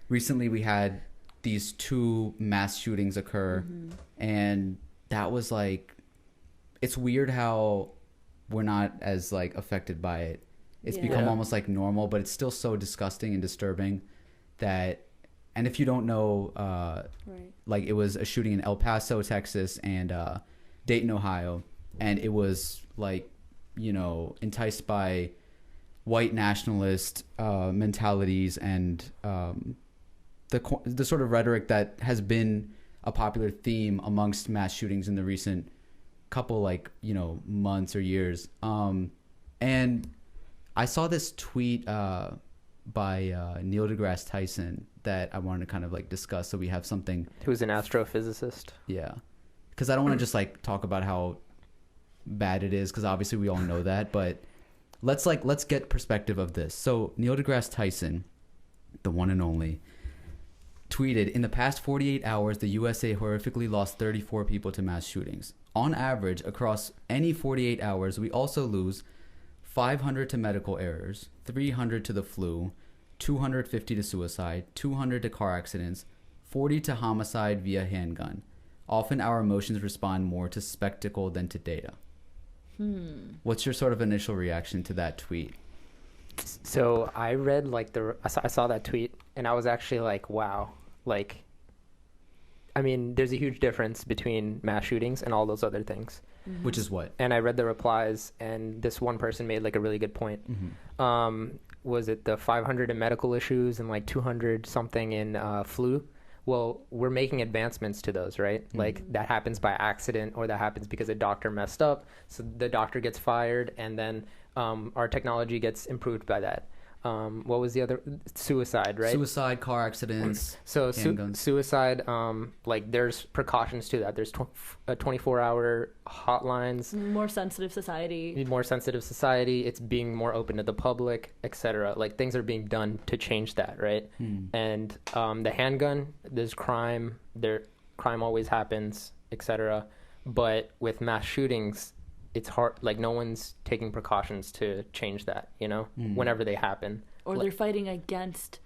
recently we had these 2 mass shootings occur, and that was like, it's weird how we're not as like affected by it. It's become almost like normal, but it's still so disgusting and disturbing that, and if you don't know, like it was a shooting in El Paso, Texas, and Dayton, Ohio, and it was like, you know, enticed by white nationalist mentalities and the sort of rhetoric that has been a popular theme amongst mass shootings in the recent couple, like, you know, months or years. And I saw this tweet by Neil Degrasse Tyson that I wanted to kind of like discuss, so we have something. Who's an astrophysicist? Yeah, because I don't want to just like talk about how bad it is, because obviously we all know that, but let's get perspective of this. So Neil Degrasse Tyson, the one and only, tweeted, in the past 48 hours, the USA horrifically lost 34 people to mass shootings. On average, across any 48 hours, we also lose 500 to medical errors, 300 to the flu, 250 to suicide, 200 to car accidents, 40 to homicide via handgun. Often our emotions respond more to spectacle than to data. What's your sort of initial reaction to that tweet? So I read like I saw that tweet, and I was actually like, wow, like, I mean, there's a huge difference between mass shootings and all those other things. Which is what? And I read the replies, and this one person made like a really good point. Was it the 500 in medical issues and like 200 something in flu? Well, we're making advancements to those, right? Like that happens by accident, or that happens because a doctor messed up, so the doctor gets fired, and then our technology gets improved by that. What was the other? Suicide, right? Suicide, car accidents, so suicide, like there's precautions to that. There's 24-hour hotlines. More sensitive society. It's being more open to the public, etc. Like things are being done to change that, right? And the handgun, there's crime. Crime always happens, etc. But with mass shootings, it's hard, like no one's taking precautions to change that, you know, whenever they happen. Or they're fighting against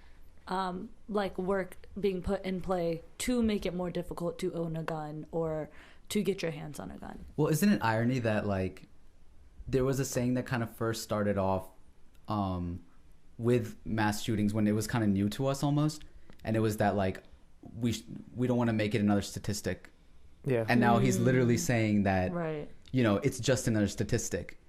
like work being put in play to make it more difficult to own a gun or to get your hands on a gun. Well, isn't it irony that like there was a saying that kind of first started off with mass shootings when it was kind of new to us almost, and it was that like we don't want to make it another statistic. Yeah. And now he's literally saying that, right, you know, it's just another statistic.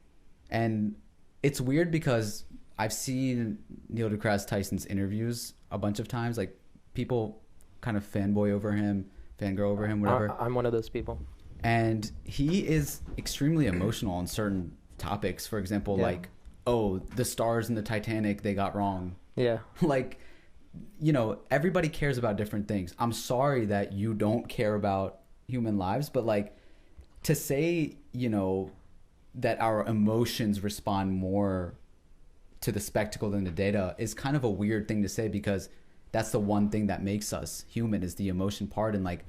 And it's weird because I've seen Neil deGrasse Tyson's interviews a bunch of times. Like, people kind of fangirl over him, whatever. I'm one of those people. And he is extremely emotional on certain topics. For example, like, oh, the stars in the Titanic, they got wrong. Yeah. Like, you know, everybody cares about different things. I'm sorry that you don't care about human lives, but like, to say, you know, that our emotions respond more to the spectacle than the data is kind of a weird thing to say, because that's the one thing that makes us human, is the emotion part. And like,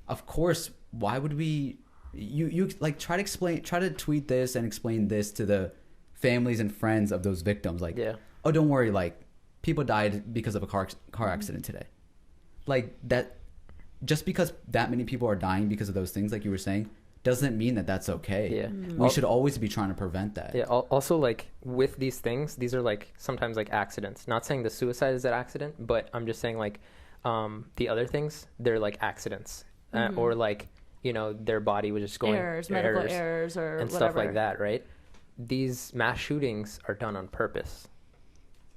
of course, why would we, you like try to tweet this and explain this to the families and friends of those victims. Like, oh, don't worry, like, people died because of a car accident today. Like, that, just because that many people are dying because of those things, like you were saying, doesn't mean that that's okay. Yeah. We should always be trying to prevent that. Yeah. Also, like, with these things, these are like sometimes like accidents. Not saying the suicide is an accident, but I'm just saying like the other things, they're like accidents, or like, you know, their body was just going medical errors or and whatever. Stuff like that, right? These mass shootings are done on purpose,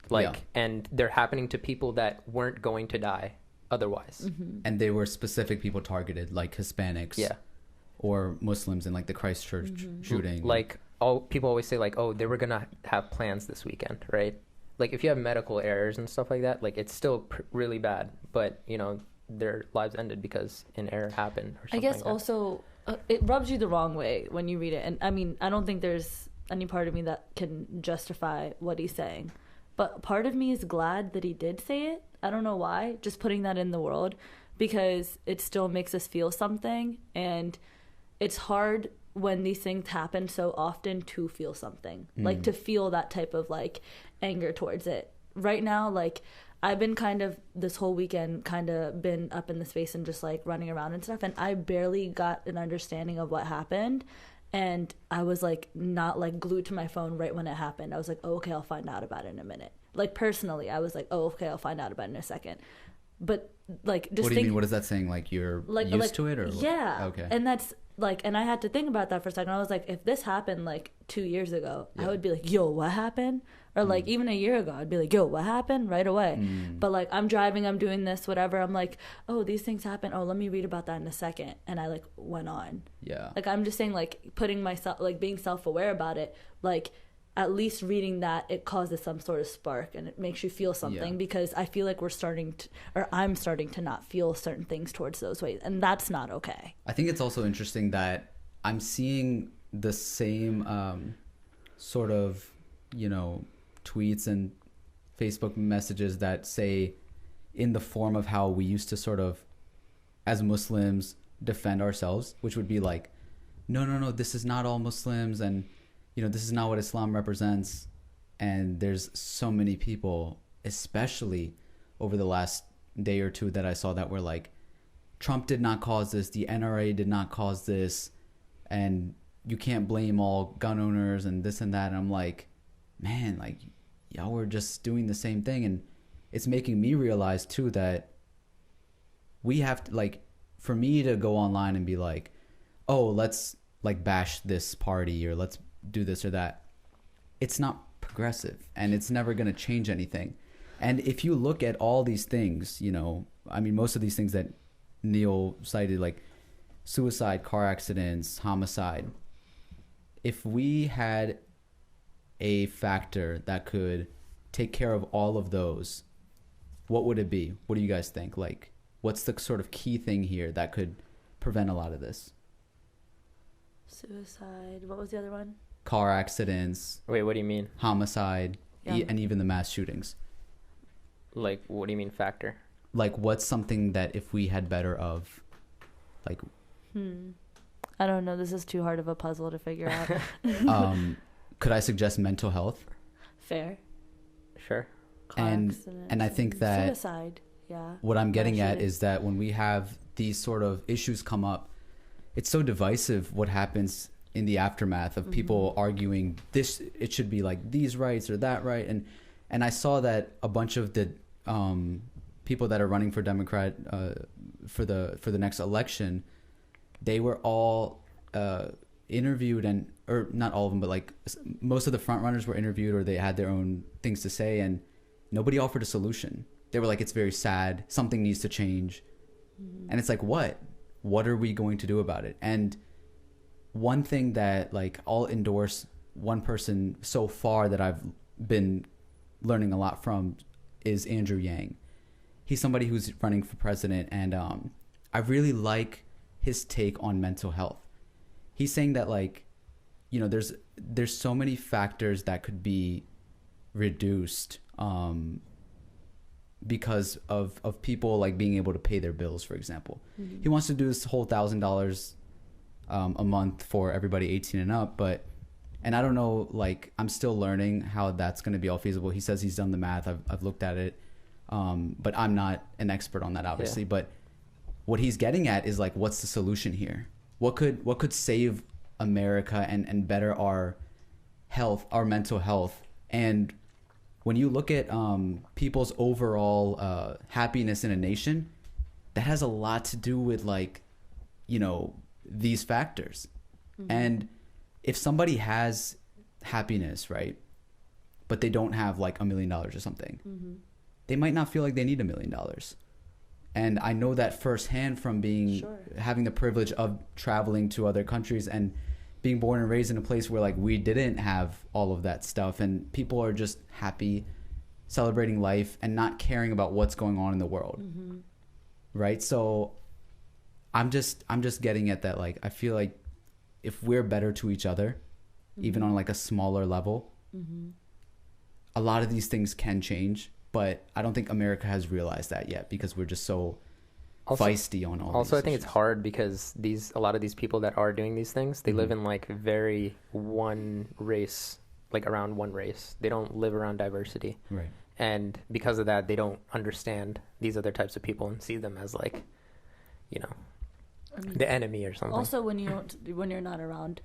like, and they're happening to people that weren't going to die otherwise. And they were specific people targeted, like Hispanics. Yeah. Or Muslims in like the Christchurch shooting. Like, people always say like, oh, they were gonna have plans this weekend, right? Like, if you have medical errors and stuff like that, like, it's still really bad, but you know, their lives ended because an error happened or something. I guess like also it rubs you the wrong way when you read it, and I mean, I don't think there's any part of me that can justify what he's saying, but part of me is glad that he did say it. I don't know why, just putting that in the world, because it still makes us feel something. And it's hard when these things happen so often to feel something, like to feel that type of like anger towards it. Right now, like, I've been kind of this whole weekend kind of been up in the space and just like running around and stuff, and I barely got an understanding of what happened. And I was like not like glued to my phone right when it happened. I was like, oh, okay, I'll find out about it in a minute. Like personally, I was like, oh, okay, I'll find out about it in a second. But like, just what do you mean? What is that saying? Like you're used to it, or yeah? What? Okay. And that's like, and I had to think about that for a second. I was like, if this happened like 2 years ago, I would be like, yo, what happened? Or like even a year ago, I'd be like, yo, what happened? Right away. But like I'm driving, I'm doing this, whatever. I'm like, oh, these things happen. Oh, let me read about that in a second. And I like went on. Yeah. Like I'm just saying, like putting myself, like being self-aware about it, like at least reading that, it causes some sort of spark and it makes you feel something, because I feel like I'm starting to not feel certain things towards those ways. And that's not okay. I think it's also interesting that I'm seeing the same sort of, tweets and Facebook messages that say, in the form of how we used to sort of, as Muslims, defend ourselves, which would be like, no, this is not all Muslims, and this is not what Islam represents. And there's so many people, especially over the last day or two, that I saw that were like, Trump did not cause this, the NRA did not cause this, and you can't blame all gun owners and this and that. And I'm like, man, like, y'all were just doing the same thing. And it's making me realize too that we have to, like, for me to go online and be like, oh, let's like bash this party or let's do this or that, it's not progressive and it's never going to change anything. And if you look at all these things, most of these things that Neil cited, like suicide, car accidents, homicide, if we had a factor that could take care of all of those, what would it be? What do you guys think? Like, what's the sort of key thing here that could prevent a lot of this? Suicide. What was the other one? Car accidents. Wait, what do you mean? Homicide. And even the mass shootings. Like, what do you mean factor? Like, what's something that if we had better of, like... I don't know. This is too hard of a puzzle to figure out. Could I suggest mental health? Fair. Sure. And I think that suicide. Yeah. What I'm getting at is that when we have these sort of issues come up, it's so divisive what happens in the aftermath of people arguing this, it should be like these rights or that right. And I saw that a bunch of the people that are running for Democrat for the next election, they were all interviewed, or not all of them, but like most of the front runners were interviewed, or they had their own things to say, and nobody offered a solution. They were like, it's very sad, something needs to change. And it's like, what are we going to do about it? And one thing that, like, I'll endorse one person so far that I've been learning a lot from is Andrew Yang. He's somebody who's running for president, and I really like his take on mental health. He's saying that, like, there's so many factors that could be reduced because of people like being able to pay their bills, for example. He wants to do this whole $1,000 a month for everybody 18 and up, and I don't know, like, I'm still learning how that's going to be all feasible. He says he's done the math. I've looked at it, but I'm not an expert on that, obviously. Yeah. But what he's getting at is, like, what's the solution here? What could save America and better our health, our mental health? And when you look at people's overall happiness in a nation, that has a lot to do with, like, these factors. And if somebody has happiness, right, but they don't have like $1 million or something, they might not feel like they need $1 million. And I know that firsthand from having the privilege of traveling to other countries and being born and raised in a place where, like, we didn't have all of that stuff, and people are just happy, celebrating life, and not caring about what's going on in the world. Right? So I'm just getting at that, like, I feel like if we're better to each other, even on like a smaller level, a lot of these things can change. But I don't think America has realized that yet, because we're just so feisty on all these Also, I think issues. it's hard because a lot of these people that are doing these things, they live in like very one race, like around one race. They don't live around diversity. Right. and because of that, they don't understand these other types of people and see them as like, you know, the enemy or something. Also, when you're not around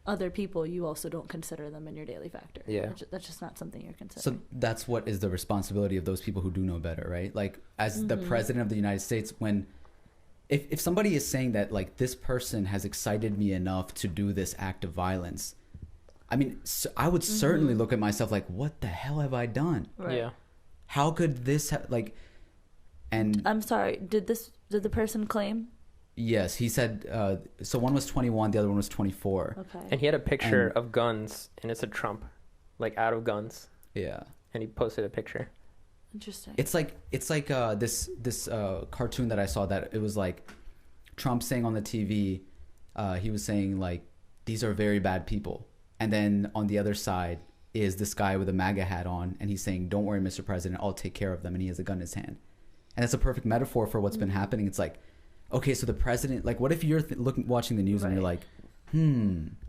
other people, you also don't consider them in your daily factor. Yeah, that's just not something you're considering. So that's what is the responsibility of those people who do know better, right? Like, as the president of the United States, when if somebody is saying that, like, this person has excited me enough to do this act of violence, I mean, I would certainly look at myself like, what the hell have I done? Right. Yeah. How could this like? And I'm sorry. Did the person claim? Yes, he said. So one was 21, the other one was 24. Okay. And he had a picture of guns, and it said Trump, like out of guns. Yeah. And he posted a picture. Interesting. It's like this cartoon that I saw that it was like Trump saying on the TV, he was saying like, these are very bad people, and then on the other side is this guy with a MAGA hat on, and he's saying, don't worry, Mr. President, I'll take care of them, and he has a gun in his hand. And it's a perfect metaphor for what's been happening. It's like, okay, so the president, like, what if you're watching the news and you're like,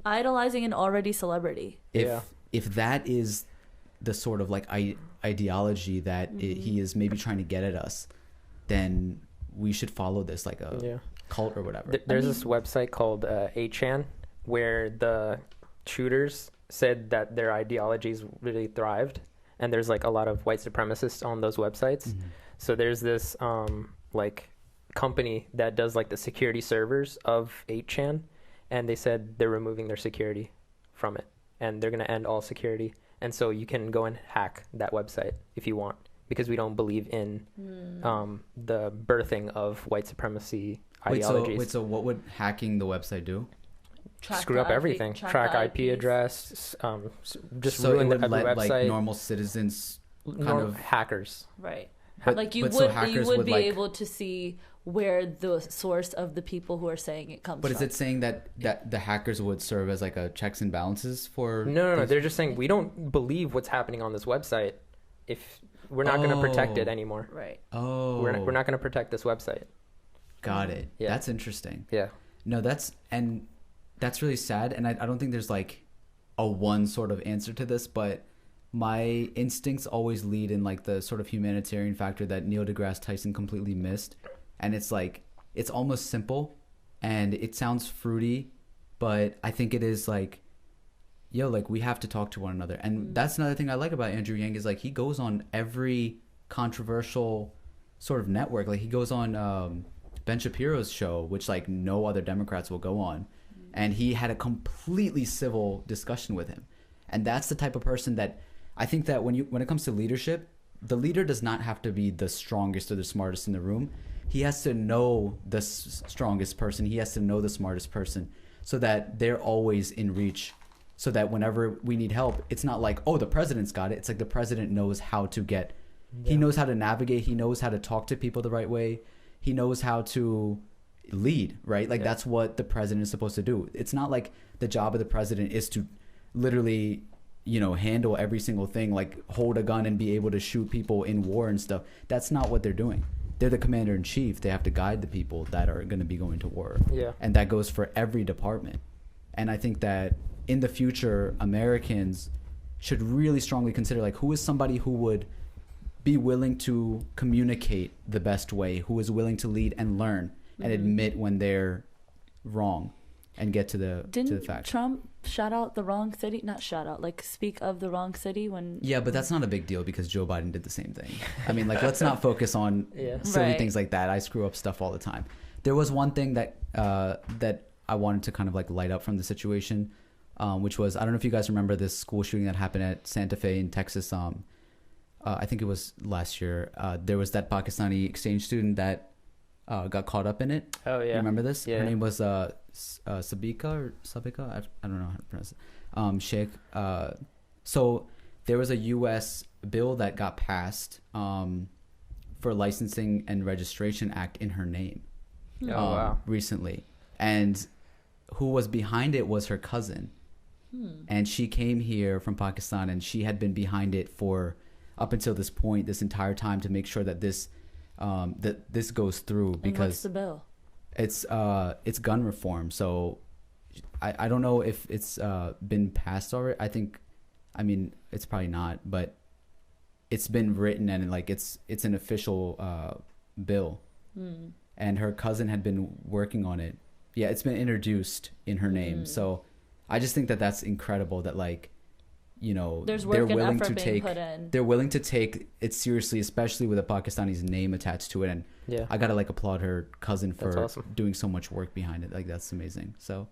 idolizing an already celebrity. If that is the sort of like ideology that he is maybe trying to get at us, then we should follow this like a cult or whatever. There's this website called 8chan where the shooters said that their ideologies really thrived, and there's like a lot of white supremacists on those websites. So there's this like company that does like the security servers of 8chan, and they said they're removing their security from it, and they're going to end all security. And so you can go and hack that website if you want, because we don't believe in the birthing of white supremacy ideologies. So what would hacking the website do? Screw up everything. Track IP address, just so ruin it would every let website. like normal citizens kind of hackers. Right. But, like you hackers would be like, able to see where the source of the people who are saying it comes from. But is it saying that the hackers would serve as like a checks and balances for? No. They're just saying we don't believe what's happening on this website. If we're not going to protect it anymore, right? Oh, we're not going to protect this website. Got it. Yeah. That's interesting. Yeah. No, that's really sad, and I don't think there's like a one sort of answer to this, but my instincts always lead in like the sort of humanitarian factor that Neil deGrasse Tyson completely missed. And it's like, it's almost simple and it sounds fruity, but I think it is like, like we have to talk to one another. And that's another thing I like about Andrew Yang is like, he goes on every controversial sort of network. Like he goes on Ben Shapiro's show, which like no other Democrats will go on. And he had a completely civil discussion with him. And that's the type of person that I think that when it comes to leadership, the leader does not have to be the strongest or the smartest in the room. He has to know the strongest person. He has to know the smartest person so that they're always in reach, so that whenever we need help, it's not like, oh, the president's got it. It's like the president knows how to get, he knows how to navigate. He knows how to talk to people the right way. He knows how to lead, right? Like that's what the president is supposed to do. It's not like the job of the president is to literally, handle every single thing, like hold a gun and be able to shoot people in war and stuff. That's not what they're doing. They're the commander in chief. They have to guide the people that are going to be going to war. Yeah. And that goes for every department. And I think that in the future, Americans should really strongly consider like who is somebody who would be willing to communicate the best way, who is willing to lead and learn and admit when they're wrong and get to the facts. Didn't Trump shout out the wrong city? Not shout out, like speak of the wrong city when... Yeah, but that's not a big deal because Joe Biden did the same thing. I mean, like, let's not focus on silly things like that. I screw up stuff all the time. There was one thing that I wanted to kind of like light up from the situation, which was, I don't know if you guys remember this school shooting that happened at Santa Fe in Texas. I think it was last year. There was that Pakistani exchange student that got caught up in it. Oh, yeah. You remember this? Yeah. Her name was Sabika. I don't know how to pronounce it. Sheikh. So there was a U.S. bill that got passed for Licensing and Registration Act in her name recently. And who was behind it was her cousin. And she came here from Pakistan, and she had been behind it for up until this point, this entire time, to make sure that this goes through. Because and what's the bill? It's gun reform. So I don't know if it's been passed already. I mean it's probably not, but it's been written and like it's an official bill. And her cousin had been working on it. Yeah, it's been introduced in her name. So I just think that that's incredible that, like, you know, there's work and effort being put in. They're willing to take it seriously, especially with a Pakistani's name attached to it. And yeah, I gotta like applaud her cousin for awesome. doing so much work behind it. Like, that's amazing. So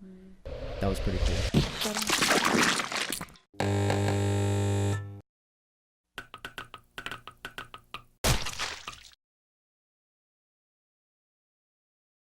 that was pretty cool.